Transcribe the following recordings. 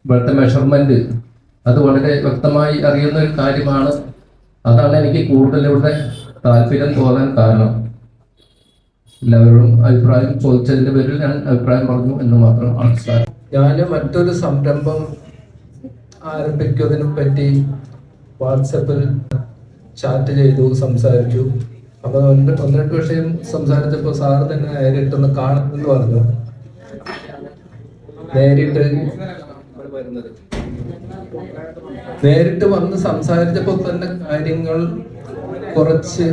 ഇവിടുത്തെ മെഷർമെന്റ് അത് വളരെ വ്യക്തമായി അറിയുന്ന ഒരു കാര്യമാണ്. അതാണ് എനിക്ക് കൂടുതൽ ഇവിടെ താല്പര്യം തോന്നാൻ കാരണം. എല്ലാവരും അഭിപ്രായം ചോദിച്ചതിന്റെ പേരിൽ ഞാൻ അഭിപ്രായം പറഞ്ഞു എന്ന് മാത്രം മനസ്സിലാക്കി. ഞാൻ മറ്റൊരു സംരംഭം ആരംഭിക്കുന്നതിനെ പറ്റി വാട്സപ്പിൽ ചാറ്റ് ചെയ്തു, സംസാരിച്ചു. അപ്പൊ ഒന്ന് രണ്ട് വിഷയം സംസാരിച്ചപ്പോൾ സാറ് തന്നെ നേരിട്ടൊന്ന് കാണുമെന്ന് പറഞ്ഞു. നേരിട്ട് വന്ന് സംസാരിച്ചപ്പോൾ തന്നെ കാര്യങ്ങൾ കുറച്ച്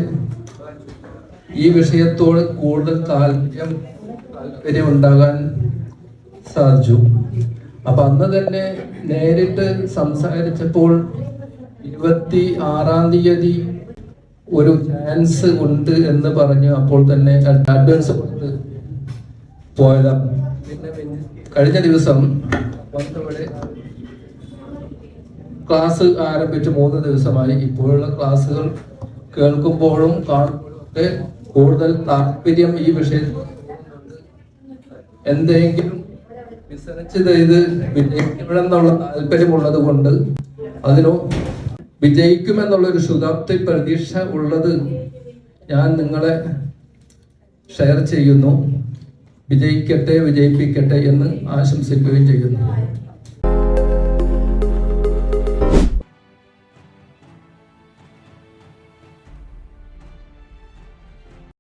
ഈ വിഷയത്തോട് കൂടുതൽ താല്പര്യം ഉണ്ടാകാൻ സാധിച്ചു. അപ്പൊ അന്ന് തന്നെ നേരിട്ട് സംസാരിച്ചപ്പോൾ 26-ാം തീയതി ഒരു ചാൻസ് ഉണ്ട് എന്ന് പറഞ്ഞു അപ്പോൾ തന്നെ അഡ്വാൻസ് കൊടുത്ത് പോയതാണ്. പിന്നെ കഴിഞ്ഞ ദിവസം വന്നവിടെ ക്ലാസ് ആരംഭിച്ച് 3 ദിവസമായി. ഇപ്പോഴുള്ള ക്ലാസ്സുകൾ കേൾക്കുമ്പോഴും കാണുമ്പോഴും ഒക്കെ കൂടുതൽ താല്പര്യം ഈ വിഷയത്തിൽ എന്തെങ്കിലും റിസർച്ച് ചെയ്ത് വിജയിക്കണമെന്നുള്ള താല്പര്യമുള്ളത് കൊണ്ട് അതിനോ വിജയിക്കുമെന്നുള്ളൊരു ശുഭാപ്തി പ്രതീക്ഷ ഉള്ളത് ഞാൻ നിങ്ങളെ ഷെയർ ചെയ്യുന്നു. വിജയിക്കട്ടെ, വിജയിപ്പിക്കട്ടെ എന്ന് ആശംസിക്കുകയും ചെയ്യുന്നു.